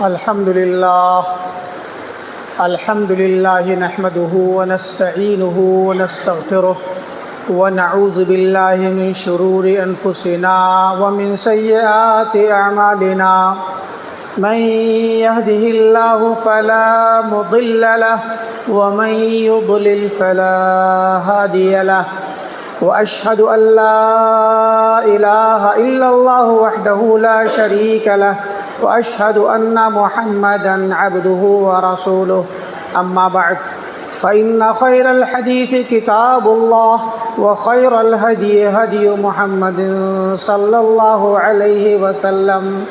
الحمد لله نحمده ونستعينه ونستغفره ونعوذ بالله من شرور أنفسنا ومن سيئات أعمالنا من يهده الله فلا مضل له ومن يضلل فلا هادي له وأشهد أن لا إله إلا الله وحده لا شريك له وأشهد أن محمدًا عبده ورسوله أما بعد فإن خير الحديث كتاب الله وخير الهدي هدي محمد صلى الله عليه وسلم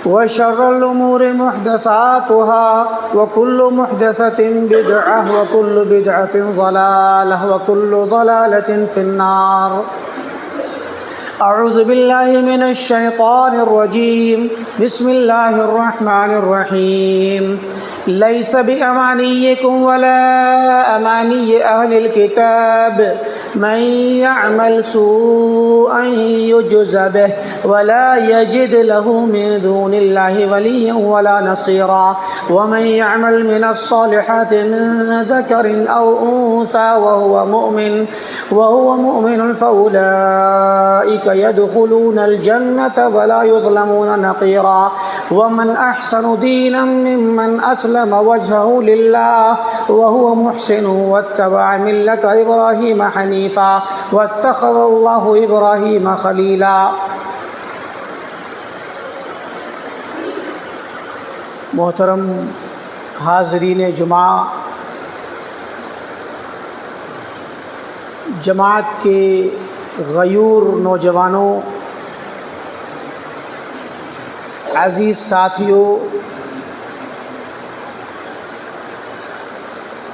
وشر الأمور محدثاتها وكل محدثة بدعة وكل بدعة ضلالة وكل ضلالة في النار. أعوذ بالله من الشيطان الرجيم. بسم الله الرحمن الرحيم. ليس بأمانيكم ولا أماني أهل الكتاب من يعمل سوءا يجز به ولا يجد له من دون الله وليا ولا نصيرا ومن يعمل من الصالحات من ذكر أو أنثى وهو مؤمن فأولئك يدخلون الجنة ولا يظلمون نقيرا ومن أحسن دينا ممن أسلم وجهه لله وهو محسن واتبع ملة إبراهيم حنيفا واتخذ الله إبراهيم خليلا. محترم حاضرین جمعہ، جماعت کے غیور نوجوانوں، عزیز ساتھیوں،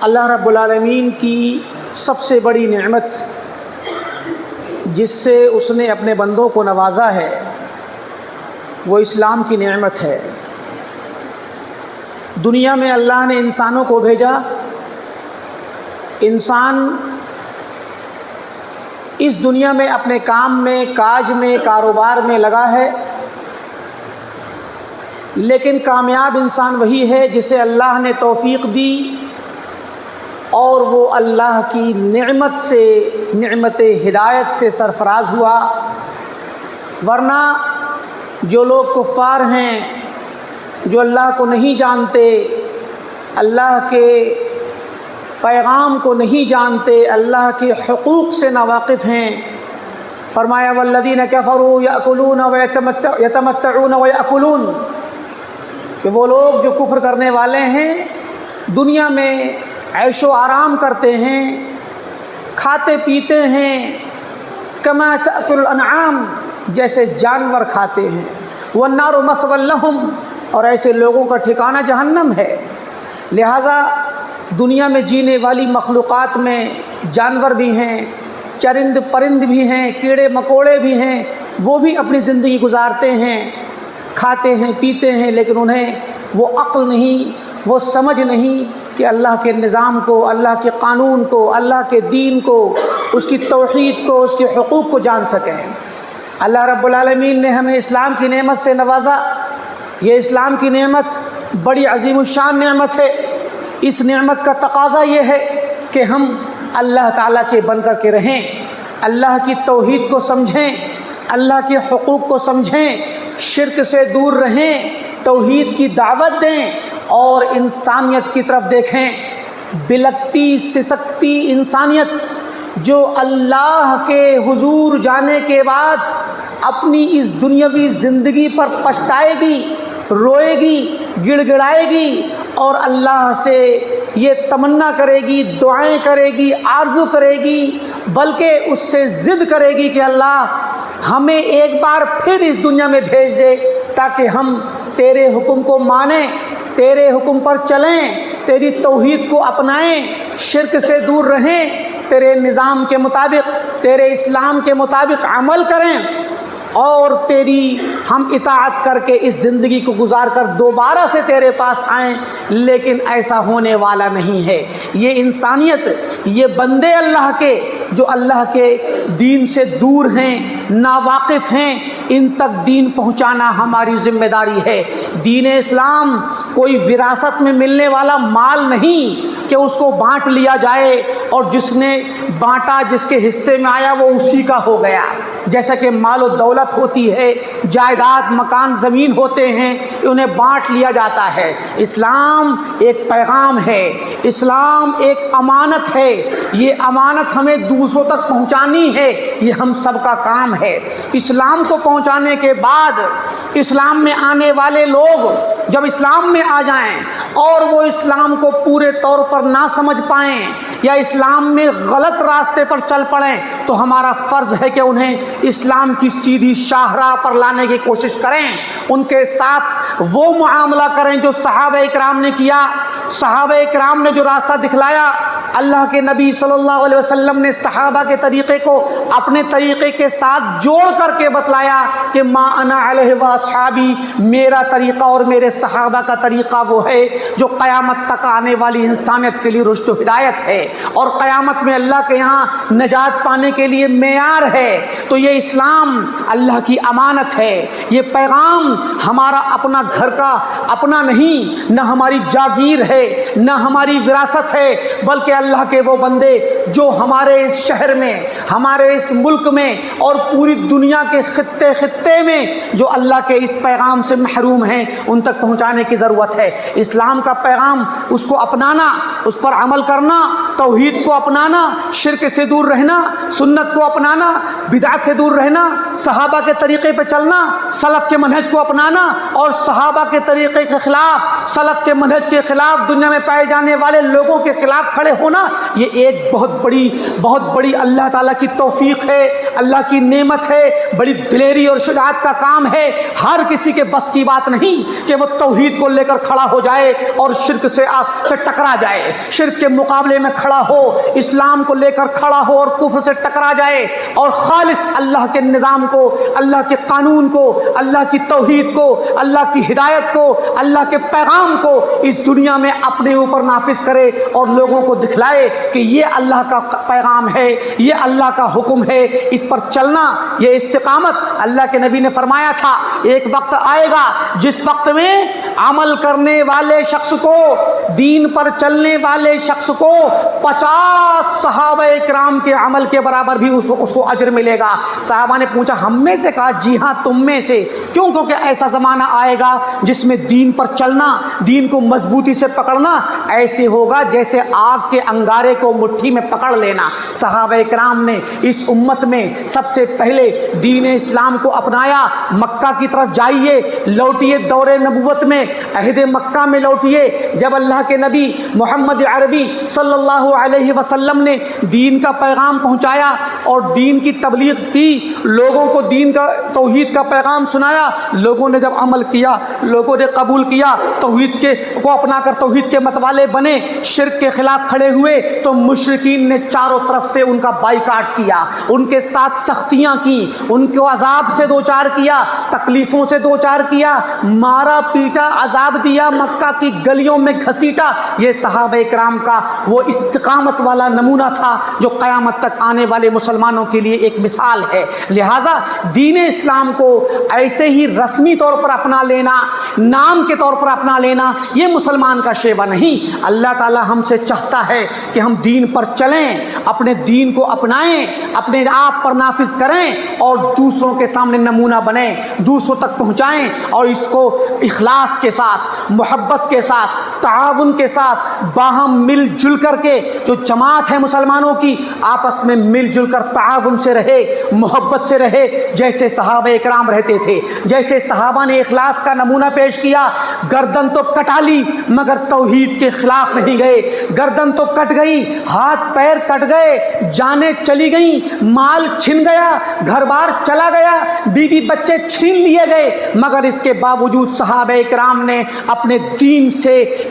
اللہ رب العالمین کی سب سے بڑی نعمت جس سے اس نے اپنے بندوں کو نوازا ہے وہ اسلام کی نعمت ہے. دنیا میں اللہ نے انسانوں کو بھیجا. انسان اس دنیا میں اپنے کام میں، کاج میں، کاروبار میں لگا ہے، لیکن کامیاب انسان وہی ہے جسے اللہ نے توفیق دی اور وہ اللہ کی نعمت سے، نعمت ہدایت سے سرفراز ہوا. ورنہ جو لوگ کفار ہیں، جو اللہ کو نہیں جانتے، اللہ کے پیغام کو نہیں جانتے، اللہ کے حقوق سے ناواقف ہیں، فرمایا والذین کفروا یأکلون یتمتعون ویأکلون، کہ وہ لوگ جو کفر کرنے والے ہیں دنیا میں عیش و آرام کرتے ہیں، کھاتے پیتے ہیں، کما تأکل الانعام، جیسے جانور کھاتے ہیں، والنار مثوی لہم، اور ایسے لوگوں کا ٹھکانہ جہنم ہے. لہٰذا دنیا میں جینے والی مخلوقات میں جانور بھی ہیں، چرند پرند بھی ہیں، کیڑے مکوڑے بھی ہیں، وہ بھی اپنی زندگی گزارتے ہیں، کھاتے ہیں، پیتے ہیں، لیکن انہیں وہ عقل نہیں، وہ سمجھ نہیں کہ اللہ کے نظام کو، اللہ کے قانون کو، اللہ کے دین کو، اس کی توحید کو، اس کے حقوق کو جان سکیں. اللہ رب العالمین نے ہمیں اسلام کی نعمت سے نوازا. یہ اسلام کی نعمت بڑی عظیم الشان نعمت ہے. اس نعمت کا تقاضا یہ ہے کہ ہم اللہ تعالیٰ کے بن کر کے رہیں، اللہ کی توحید کو سمجھیں، اللہ کے حقوق کو سمجھیں، شرک سے دور رہیں، توحید کی دعوت دیں اور انسانیت کی طرف دیکھیں. بلکتی سسکتی انسانیت جو اللہ کے حضور جانے کے بعد اپنی اس دنیاوی زندگی پر پچھتائے گی، روئے گی، گڑ گڑائے گی اور اللہ سے یہ تمنا کرے گی، دعائیں کرے گی، آرزو کرے گی، بلکہ اس سے ضد کرے گی کہ اللہ ہمیں ایک بار پھر اس دنیا میں بھیج دے تاکہ ہم تیرے حکم کو مانیں، تیرے حکم پر چلیں، تیری توحید کو اپنائیں، شرک سے دور رہیں، تیرے نظام کے مطابق، تیرے اسلام کے مطابق عمل کریں اور تیری ہم اطاعت کر کے اس زندگی کو گزار کر دوبارہ سے تیرے پاس آئیں. لیکن ایسا ہونے والا نہیں ہے. یہ انسانیت، یہ بندے اللہ کے جو اللہ کے دین سے دور ہیں، ناواقف ہیں، ان تک دین پہنچانا ہماری ذمہ داری ہے۔ دین اسلام کوئی وراثت میں ملنے والا مال نہیں کہ اس کو بانٹ لیا جائے اور جس نے بانٹا، جس کے حصے میں آیا وہ اسی کا ہو گیا۔ جیسا کہ مال و دولت ہوتی ہے، جائیداد، مکان، زمین ہوتے ہیں، انہیں بانٹ لیا جاتا ہے۔ اسلام ایک پیغام ہے، اسلام ایک امانت ہے۔ یہ امانت ہمیں دوسروں تک پہنچانی ہے، یہ ہم سب کا کام ہے۔ اسلام کو پہنچانے کے بعد اسلام میں آنے والے لوگ جب اسلام میں آ جائیں اور وہ اسلام کو پورے طور پر نہ سمجھ پائیں یا اسلام میں غلط راستے پر چل پڑیں تو ہمارا فرض ہے کہ انہیں اسلام کی سیدھی شاہراہ پر لانے کی کوشش کریں، ان کے ساتھ وہ معاملہ کریں جو صحابہ اکرام نے کیا۔ صحابہ اکرام نے جو راستہ دکھلایا، اللہ کے نبی صلی اللہ علیہ وسلم نے صحابہ کے طریقے کو اپنے طریقے کے ساتھ جوڑ کر کے بتلایا کہ ما انا علیہ واصحابی، میرا طریقہ اور میرے صحابہ کا طریقہ وہ ہے جو قیامت تک آنے والی انسانیت کے لیے رشد و ہدایت ہے اور قیامت میں اللہ کے یہاں نجات پانے کے لیے معیار ہے۔ تو یہ اسلام اللہ کی امانت ہے، یہ پیغام ہمارا اپنا گھر کا اپنا نہیں، نہ ہماری جاگیر ہے، نہ ہماری وراثت ہے، بلکہ اللہ کے وہ بندے جو ہمارے اس شہر میں، ہمارے اس ملک میں اور پوری دنیا کے خطے خطے میں جو اللہ کے اس پیغام سے محروم ہیں، ان تک پہنچانے کی ضرورت ہے۔ اسلام کا پیغام، اس کو اپنانا، اس پر عمل کرنا، توحید کو اپنانا، شرک سے دور رہنا، سنت کو اپنانا، بدعت سے دور رہنا، صحابہ کے طریقے پہ چلنا، سلف کے منہج کو اپنانا اور صحابہ کے طریقے کے خلاف، سلف کے منہج کے خلاف، دنیا میں پائے جانے والے لوگوں کے خلاف کھڑے ہونا، یہ ایک بہت بڑی اللہ تعالیٰ کی توفیق ہے، اللہ کی نعمت ہے، بڑی دلیری اور شجاعت کا کام ہے۔ ہر کسی کے بس کی بات نہیں کہ وہ توحید کو لے کر کھڑا ہو جائے اور شرک سے ٹکرا جائے، شرک کے مقابلے میں کھڑا ہو، اسلام کو لے کر کھڑا ہو اور کفر سے ٹکرا جائے اور خالص اللہ کے نظام کو، اللہ کے قانون کو، اللہ کی توحید کو، اللہ کی ہدایت کو، اللہ کے پیغام کو اس دنیا میں اپنے اوپر نافذ کرے اور لوگوں کو دکھلائے کہ یہ اللہ کا پیغام ہے، یہ اللہ کا حکم ہے، اس پر چلنا، یہ استقامت۔ اللہ کے نبی نے فرمایا تھا ایک وقت آئے گا جس وقت میں عمل کرنے والے شخص کو، دین پر چلنے والے شخص کو 50 صحابہ کرام کے عمل کے برابر بھی اس کو اجر ملے گا۔ صحابہ نے پوچھا ہم میں سے؟ کہا جی ہاں تم میں سے۔ کیوں؟ کیونکہ ایسا زمانہ آئے گا جس میں دین پر چلنا، دین کو مضبوطی سے پکڑنا ایسے ہوگا جیسے آگ کے انگارے کو مٹھی میں پکڑ لینا۔ صحابہ کرام نے اس امت میں سب سے پہلے دین اسلام کو اپنایا۔ مکہ کی طرف جائیے، لوٹیے دور نبوت میں، عہد مکہ میں لوٹیے جب اللہ کے نبی محمد عربی صلی اللہ علیہ وسلم نے دین کا پیغام پہنچایا اور دین کی تبلیغ کی، لوگوں کو دین کا، توحید کا پیغام سنایا، لوگوں نے جب عمل کیا، لوگوں نے قبول کیا، توحید کو اپنا کر توحید کے متوالے بنے، شرک کے خلاف کھڑے ہوئے تو مشرکین نے چاروں طرف سے ان کا بائیکاٹ کیا، ان کے ساتھ سختیاں کی، ان کو عذاب سے دوچار کیا، تکلیفوں سے دوچار کیا، مارا پیٹا، عذاب دیا، مکہ کی گلیوں میں گھسیٹا۔ یہ صحابہ کرام کا وہ استقامت والا نمونہ تھا جو قیامت تک آنے والے مسلمانوں کے لیے ایک مثال ہے۔ لہٰذا دین اسلام کو ایسے ہی رسمی طور پر اپنا لینا، نام کے طور پر اپنا لینا، یہ مسلمان کا شیوا نہیں۔ اللہ تعالی ہم سے چاہتا ہے کہ ہم دین پر چلیں، اپنے دین کو اپنائیں، اپنے آپ پر نافذ کریں اور دوسروں کے سامنے نمونہ بنیں، دوسروں تک پہنچائیں اور اس کو اخلاص کے ساتھ، محبت کے ساتھ، تعاون کے ساتھ، باہم مل جل کر کے، جو جماعت ہے مسلمانوں کی، آپس میں مل جل کر تعاون سے رہے، محبت سے رہے، جیسے صحابہ اکرام رہتے تھے، جیسے صحابہ نے اخلاص کا نمونہ پیش کیا۔ گردن تو کٹا لی مگر توحید کے خلاف نہیں گئے، گردن تو کٹ گئی، ہاتھ پیر کٹ گئے، جانیں چلی گئیں، مال چھن گیا، گھر بار چلا گیا، بیوی بچے چھین لیے گئے، مگر اس کے باوجود صحابہ کرام نے اپنے دین سے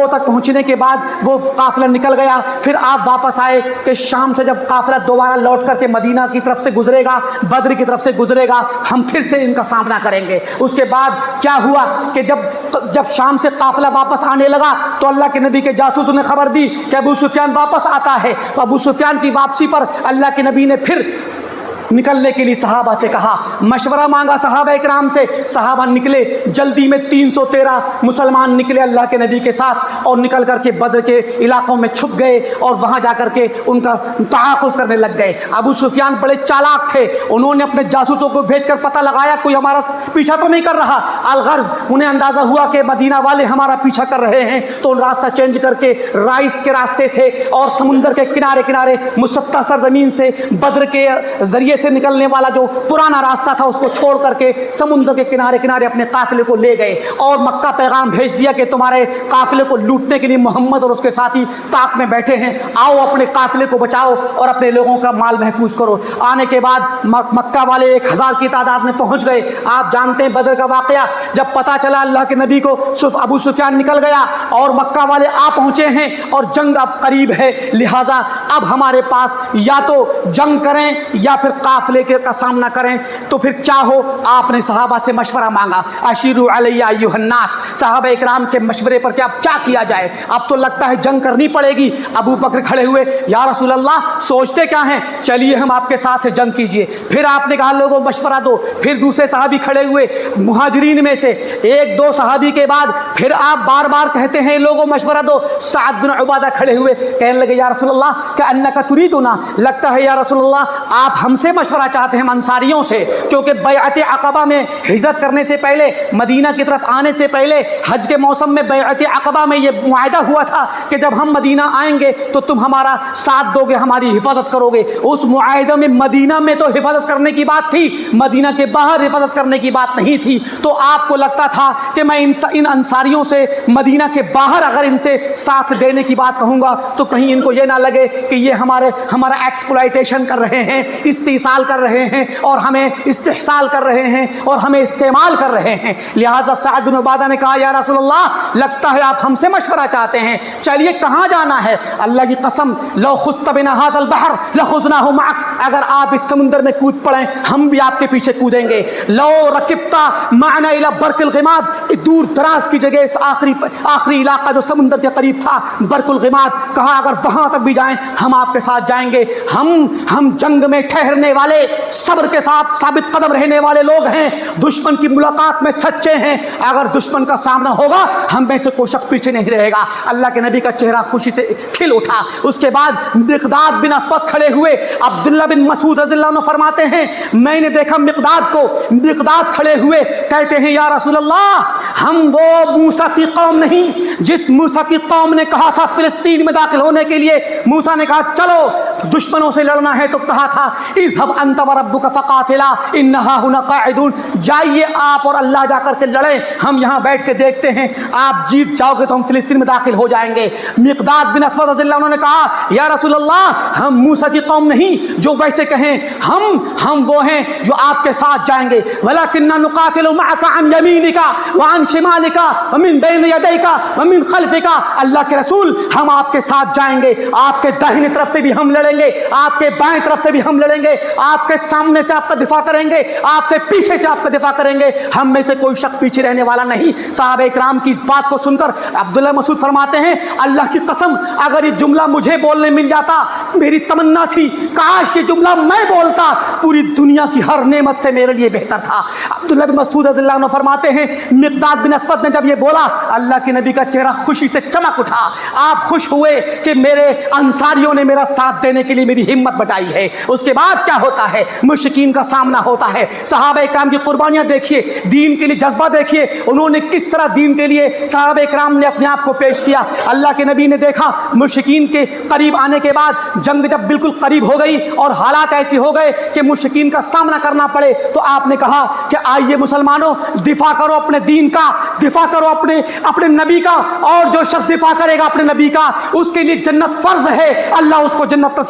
لمبوں تک پہنچنے کے بعد وہ قافلہ نکل گیا. پھر آپ واپس آئے کہ شام سے جب قافلہ دوبارہ لوٹ کر کے مدینہ کی طرف سے گزرے گا, بدر کی طرف سے گزرے گا, ہم پھر سے ان کا سامنا کریں گے. اس کے بعد کیا ہوا کہ جب شام سے قافلہ واپس آنے لگا تو اللہ کے نبی کے جاسوسوں نے خبر دی کہ ابو سفیان واپس آتا ہے. تو ابو سفیان کی واپسی پر اللہ کے نبی نے پھر نکلنے کے لیے صحابہ سے کہا, مشورہ مانگا صحابہ اکرام سے. صحابہ نکلے جلدی میں, 313 مسلمان نکلے اللہ کے نبی کے ساتھ اور نکل کر کے بدر کے علاقوں میں چھپ گئے اور وہاں جا کر کے ان کا تعاقب کرنے لگ گئے. ابو سفیان بڑے چالاک تھے, انہوں نے اپنے جاسوسوں کو بھیج کر پتہ لگایا کوئی ہمارا پیچھا تو نہیں کر رہا. الغرض انہیں اندازہ ہوا کہ مدینہ والے ہمارا پیچھا کر رہے ہیں, تو راستہ چینج کر کے رائس کے راستے سے اور سمندر کے کنارے کنارے مسطح سرزمین سے بدر کے ذریعے سے نکلنے والا جو پرانا راستہ تھا اس کو چھوڑ کر کے سمندر کے کنارے کنارے اپنے قافلے کو لے گئے اور مکہ پیغام بھیج دیا کہ تمہارے قافلے کو لوٹنے کے لیے محمد اور اس کے ساتھی طاق میں بیٹھے ہیں, آؤ اپنے قافلے کو بچاؤ اور اپنے لوگوں کا مال محفوظ کرو. آنے کے بعد مکہ والے 1000 کی تعداد میں پہنچ گئے. آپ جانتے ہیں بدر کا واقعہ, جب پتہ چلا اللہ کے نبی کو ابو سفیان نکل گیا اور مکہ والے آ پہنچے ہیں اور جنگ اب قریب ہے, لہٰذا اب ہمارے پاس یا تو جنگ کریں یا پھر قافلے کا سامنا کریں. تو پھر کیا ہو, آپ نے صحابہ سے مشورہ مانگا. اشیروا علی ایھا الناس, صحابہ اکرام کے مشورے پر کہ اب کیا کیا جائے, اب تو لگتا ہے جنگ کرنی پڑے گی. ابو بکر کھڑے ہوئے, یا رسول اللہ سوچتے کیا ہیں, چلیے ہم آپ کے ساتھ جنگ کیجئے. پھر آپ نے کہا لوگوں مشورہ دو. پھر دوسرے صحابی کھڑے ہوئے مہاجرین میں سے, 1-2 صحابی کے بعد پھر آپ بار بار کہتے ہیں لوگوں مشورہ دو. سعد بن عبادہ کھڑے ہوئے, کہنے لگے یا رسول اللہ کأنک تریدنا, لگتا ہے یا رسول اللہ آپ ہم سے مشورہ چاہتے ہیں, ہم انصاریوں سے, کیونکہ بیعت عقبہ میں ہجرت کرنے سے پہلے, مدینہ کی طرف آنے سے پہلے حج کے موسم میں بیعت عقبہ میں یہ معاہدہ ہوا تھا کہ جب ہم مدینہ آئیں گے تو تم ہمارا ساتھ دو گے, ہماری حفاظت کرو گے. اس معاہدہ میں مدینہ میں تو حفاظت کرنے کی بات تھی, مدینہ کے باہر حفاظت کرنے کی بات نہیں تھی. تو آپ کو لگتا تھا کہ میں ان انصاریوں سے مدینہ کے باہر اگر ان سے ساتھ دینے کی بات کہوں گا تو کہیں ان کو یہ نہ لگے کہ یہ ہمارا ایکسپلائٹیشن کر رہے ہیں, استحصال کر رہے ہیں اور ہمیں استحصال کر رہے ہیں اور ہمیں استعمال کر رہے ہیں. لہٰذا سعد بن عبادہ نے کہا یا رسول اللہ لگتا ہے آپ ہم سے مشورہ چاہتے ہیں, چلیے کہاں جانا ہے. اللہ کی قسم لو خضت بنا ھذا البحر لخضناه معك, اگر آپ اس سمندر میں کود پڑیں ہم بھی آپ کے پیچھے کودیں گے. لو رکبت معنا الى برق الغماد, دور دراز کی جگہ اس آخری علاقہ جو سمندر کے قریب تھا برق الغماد, کہا اگر وہاں تک بھی جائیں ہم آپ کے ساتھ جائیں گے. ہم جنگ میں ٹھہرنے والے, صبر کے ساتھ ثابت قدم رہنے والے لوگ ہیں, دشمن کی ملاقات میں سچے ہیں. اگر دشمن کا سامنا ہوگا ہم میں سے کوئی شخص پیچھے نہیں رہے گا. اللہ کے نبی کا چہرہ خوشی سے کھل اٹھا. اس کے بعد مقداد بن اسود کھڑے ہوئے. عبداللہ بن مسعود رضی اللہ عنہ فرماتے ہیں میں نے دیکھا مقداد کو, مقداد کھڑے ہوئے کہتے ہیں یا رسول اللہ ہم وہ موسیٰ کی قوم نہیں جس موسیٰ کی قوم نے کہا تھا فلسطین میں داخل ہونے کے لیے. موسیٰ نے کہا چلو دشمنوں سے لڑنا ہے تو کہا تھا اذهب انت وربك فقاتلا انها هنا قاعدون, جائیے آپ اور اللہ جا کر کے لڑیں, ہم یہاں بیٹھ کے دیکھتے ہیں, آپ جیت جاؤ گے تو ہم فلسطین میں داخل ہو جائیں گے. مقداد بن اسود رضی اللہ عنہ نے کہا یا رسول اللہ ہم موسیٰ کی قوم نہیں جو ویسے کہیں, ہم وہ ہیں جو آپ کے ساتھ جائیں گے. ولکننا نقاتل معك عن يمينك وعن شمالك ومن بين يديك ومن خلفك, اللہ کے رسول ہم آپ کے ساتھ جائیں گے, آپ کے داہنی طرف سے بھی ہم لڑیں گے, آپ کے بائیں طرف سے بھی ہم لڑیں گے, آپ کے سامنے سے آپ کا دفاع کریں گے, آپ کے پیچھے سے آپ کا دفاع کریں گے, ہم میں سے کوئی شخص پیچھے رہنے والا نہیں. صحابہ اکرام کی اس بات کو سن کر عبداللہ مسعود فرماتے ہیں اللہ کی قسم اگر یہ جملہ مجھے بولنے مل جاتا, میری تمنا تھی کاش یہ جملہ میں بولتا, پوری دنیا کی ہر نعمت سے میرے لیے بہتر تھا. عبداللہ بن مسعود رضی اللہ عنہ فرماتے ہیں مقداد بن اسود نے جب یہ بولا اللہ کے نبی کا چہرہ خوشی سے چمک اٹھا. آپ خوش ہوئے کہ میرے انصاریوں نے میرا ساتھ دینے کے لیے میری ہمت بٹائی ہے. اس کے بعد کیا ہوتا ہے, مشرکین کا سامنا ہوتا ہے. صحابہ اکرام کی قربانیاں دیکھیے, دین کے لیے جذبہ دیکھیے, انہوں نے کس طرح دین کے لیے صحابہ اکرام نے اپنے آپ کو پیش کیا. اللہ کے نبی نے دیکھا مشرکین کے قریب آنے کے بعد جنگ جب بالکل قریب ہو گئی اور حالات ایسے ہو گئے کہ مشرکین کا سامنا کرنا پڑے, تو آپ نے کہا کہ آئیے مسلمانوں دفاع کرو اپنے دین کا, دفاع کرو اپنے نبی کا, اور جو شخص دفاع کرے گا اپنے نبی کا اس کے لیے جنت فرض ہے, اللہ اس کو جنت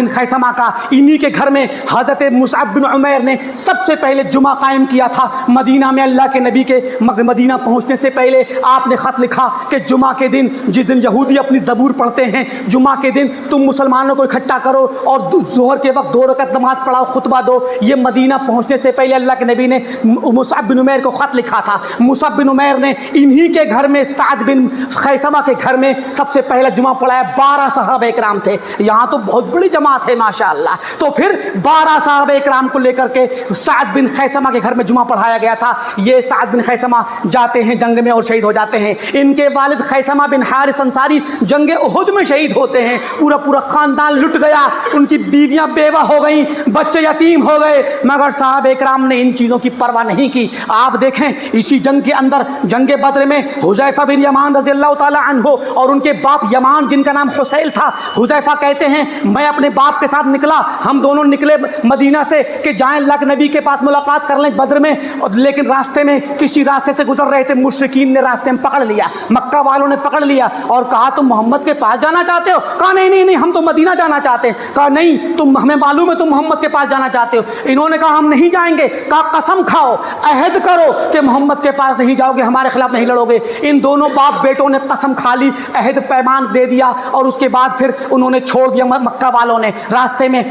بن خیثمہ کا، انہی کے گھر میں حضرت مصعب بن عمیر نے سب سے پہلے جمعہ قائم کیا تھا مدینہ میں۔ اللہ کے نبی کے مدینہ پہنچنے سے پہلے آپ نے خط لکھا کہ جمعہ کے دن، جس دن یہودی اپنی زبور پڑھتے ہیں، جمعہ کے دن تم مسلمانوں کو اکٹھا کرو اور ظہر کے وقت 2 رکعت نماز پڑھاؤ، خطبہ دو۔ یہ مدینہ پہنچنے سے پہلے اللہ کے نبی نے مصعب بن عمیر کو خط لکھا تھا۔ مصعب بن عمیر نے انہی کے گھر میں، سعد بن خیثمہ کے گھر میں سب سے پہلا جمعہ پڑھایا۔ 12 صحابہ اکرام تھے، یہاں تو بہت بڑی جماعت ہے ماشاءاللہ۔ تو پھر 12 صحابہ اکرام کو لے کر کے سعد بن خیثمہ کے گھر میں جمعہ پڑھایا گیا تھا۔ یہ سعد بن خیثمہ جاتے ہیں جنگ میں اور شہید ہو جاتے ہیں۔ ان کے والد خیثمہ بن حارث انصاری جنگ احد میں شہید ہوتے ہیں۔ پورا خاندان لٹ گیا، ان کی بیویاں بیوہ ہو گئیں، بچے یتیم ہو گئے، مگر صحابہ اکرام نے ان چیزوں کی پرواہ نہیں کی۔ آپ دیکھیں اسی جنگ کے اندر، جنگ بدر میں حذیفہ بن یمان رضی اللہ تعالی عنہ اور ان کے باپ یمان جن کا نام حسیل تھا، حذیفہ کہتے ہیں میں اپنے باپ کے ساتھ نکلا، ہم دونوں نکلے مدینہ سے کہ جائیں اللہ کے نبی کے پاس ملاقات کر لیں بدر میں، لیکن راستے میں کسی راستے سے گزر رہے تھے، مشرکین نے راستے میں پکڑ لیا، مکہ والوں نے پکڑ لیا اور کہا تم محمد کے پاس جانا چاہتے ہو؟ کہا نہیں ہم تو مدینہ جانا چاہتے ہیں۔ کہا نہیں، تم ہمیں معلوم ہے تم محمد کے پاس جانا چاہتے ہو۔ انہوں نے کہا ہم نہیں جائیں گے۔ کہا قسم کھاؤ، عہد کرو کہ محمد کے پاس نہیں جاؤ گے، ہمارے خلاف نہیں لڑو گے۔ ان دونوں باپ بیٹوں نے قسم کھا لی، عہد پیمان دے دیا، اور اس کے بعد پھر انہوں نے چھوڑ دیا مکہ والوں نے راستے میں،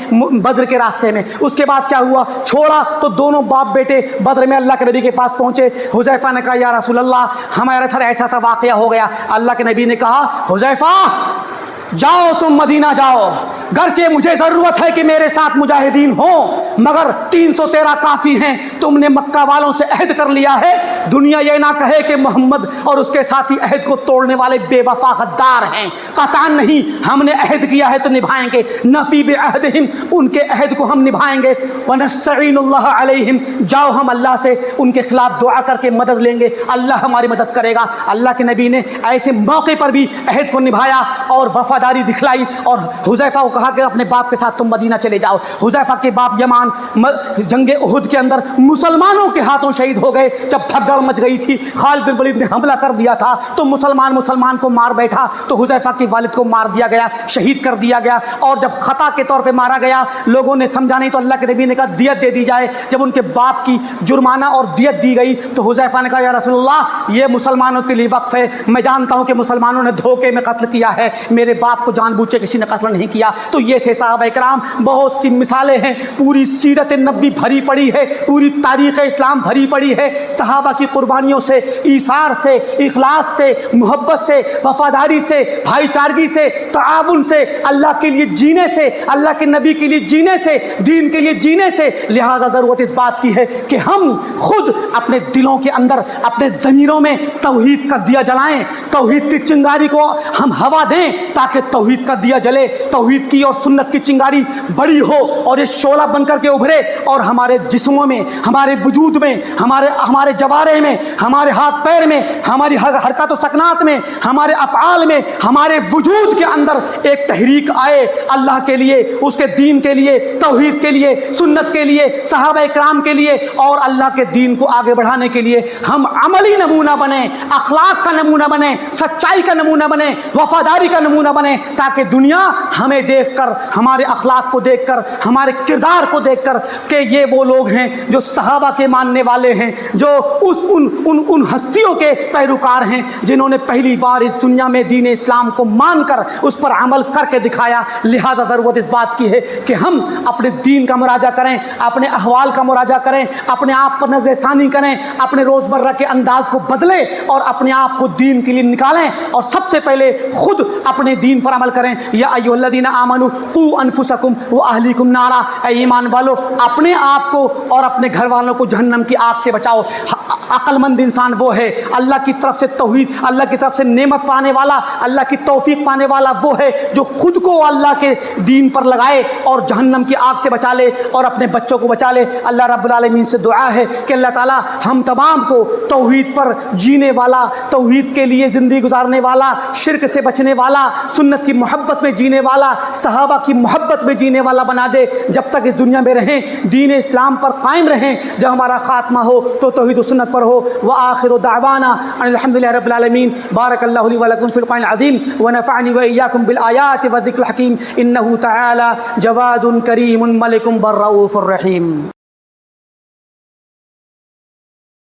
بدر کے راستے میں۔ اس کے بعد کیا ہوا؟ چھوڑا تو دونوں باپ بیٹے بدر میں اللہ کے نبی کے پاس پہنچے۔ حذیفہ نے کہا یا رسول اللہ ہمارے ساتھ ایسا سا واقعہ ہو گیا۔ اللہ کے نبی نے کہا حذیفہ جاؤ تم مدینہ جاؤ، گرچہ مجھے ضرورت ہے کہ میرے ساتھ مجاہدین ہوں، مگر 313 کافی ہیں۔ تم نے مکہ والوں سے عہد کر لیا ہے، دنیا یہ نہ کہے کہ محمد اور اس کے ساتھی عہد کو توڑنے والے بے وفا غدار ہیں۔ قطعاً نہیں، ہم نے عہد کیا ہے تو نبھائیں گے، نفی بعہدہم، ان کے عہد کو ہم نبھائیں گے۔ ونستعین اللہ علیہم، جاؤ ہم اللہ سے ان کے خلاف دعا کر کے مدد لیں گے، اللہ ہماری مدد کرے گا۔ اللہ کے نبی نے ایسے موقع پر بھی عہد کو نبھایا اور وفاداری دکھلائی، اور حذیفہ کو کہا کہ اپنے باپ کے ساتھ تم مدینہ چلے جاؤ۔ حذیفہ کے باپ یمان جنگ احد کے اندر مسلمانوں کے ہاتھوں شہید ہو گئے۔ جب بھگدڑ مچ گئی تھی، خالد بن ولید نے حملہ کر دیا تھا تو مسلمان کو مار بیٹھا، تو حذیفہ کے والد کو مار دیا گیا، شہید کر دیا گیا۔ اور جب خطا کے طور پہ مارا گیا، لوگوں نے سمجھا نہیں تو اللہ کے نبی نے کہا دیت دے دی جائے۔ جب ان کے باپ کی جرمانہ اور دیت دی گئی تو حذیفہ نے کہا یا رسول اللہ یہ مسلمانوں کے لیے وقف ہے، میں جانتا ہوں کہ مسلمانوں نے دھوکے میں قتل کیا ہے، میرے باپ کو جان بوجھ کے کسی نے قتل نہیں کیا۔ تو یہ تھے صحابہ کرام، بہت سی مثالیں ہیں، پوری سیرت نبوی بھری پڑی ہے، پوری تاریخ اسلام بھری پڑی ہے صحابہ کی قربانیوں سے، ایثار سے، اخلاص سے، محبت سے، وفاداری سے، بھائی چارگی سے، تعاون سے، اللہ کے لیے جینے سے، اللہ کے نبی کے لیے جینے سے، دین کے لیے جینے سے۔ لہٰذا ضرورت اس بات کی ہے کہ ہم خود اپنے دلوں کے اندر، اپنے ضمیروں میں توحید کا دیا جلائیں، توحید کی چنگاری کو ہم ہوا دیں تاکہ توحید کا دیا جلے، توحید کی اور سنت کی چنگاری بڑی ہو اور یہ شعلہ بن کر کے ابھرے، اور ہمارے جسموں میں، ہمارے وجود میں، ہمارے جوارح میں، ہمارے ہاتھ پیر میں، ہماری حرکات و سکنات میں، ہمارے افعال میں، ہمارے وجود کے اندر ایک تحریک آئے اللہ کے لیے، اس کے دین کے لیے، توحید کے لیے، سنت کے لیے، صحابہ اکرام کے لیے، اور اللہ کے دین کو آگے بڑھانے کے لیے ہم عملی نمونہ بنیں، اخلاق کا نمونہ بنیں، سچائی کا نمونہ بنیں، وفاداری کا نمونہ بنیں، تاکہ دنیا ہمیں دیکھ کر، ہمارے اخلاق کو دیکھ کر، ہمارے کردار کو دیکھ کر کہ یہ وہ لوگ ہیں جو صحابہ کے ماننے والے ہیں، جو ان ہستیوں کے پیروکار ہیں جنہوں نے پہلی بار اس دنیا میں دین اسلام کو مان کر اس پر عمل کر کے دکھایا۔ لہٰذا ضرورت اس بات کی ہے کہ ہم اپنے دین کا مراجعہ کریں، اپنے احوال کا مراجعہ کریں، اپنے آپ پر نظر ثانی کریں، اپنے روزمرہ کے انداز کو بدلیں اور اپنے آپ کو دین کے لیے نکالیں، اور سب سے پہلے خود اپنے دین پر عمل کریں۔ یا ایھا الذین آمنوا قوا انفسکم واہلیکم نارا، اے ایمان والو اپنے آپ کو اور اپنے گھر والوں کو جہنم کی آگ سے بچاؤ۔ عقل مند انسان وہ ہے، اللہ کی طرف سے توحید، اللہ کی طرف سے نعمت پانے والا، اللہ کی توفیق پانے والا وہ ہے جو خود کو اللہ کے دین پر لگائے اور جہنم کی آگ سے بچا لے اور اپنے بچوں کو بچا لے۔ اللہ رب العالمین سے دعا ہے کہ اللہ تعالیٰ ہم تمام کو توحید پر جینے والا، توحید کے لیے زندگی گزارنے والا، شرک سے بچنے والا، سنت کی محبت میں جینے والا، صحابہ کی محبت میں جینے والا بنا دے۔ جب تک اس دنیا میں رہیں، دین اسلام پر قائم رہیں، جب ہمارا خاتمہ ہو تو توحید و سنت پر پر ہو. وآخر دعوانا ان الحمد للہ رب العالمین. بارک اللہ لی ولکم فی القرآن العظیم ونفعنی وإیاکم بالآیات والذکر الحکیم انہ تعالی جواد کریم ملک بر رؤوف الرحیم.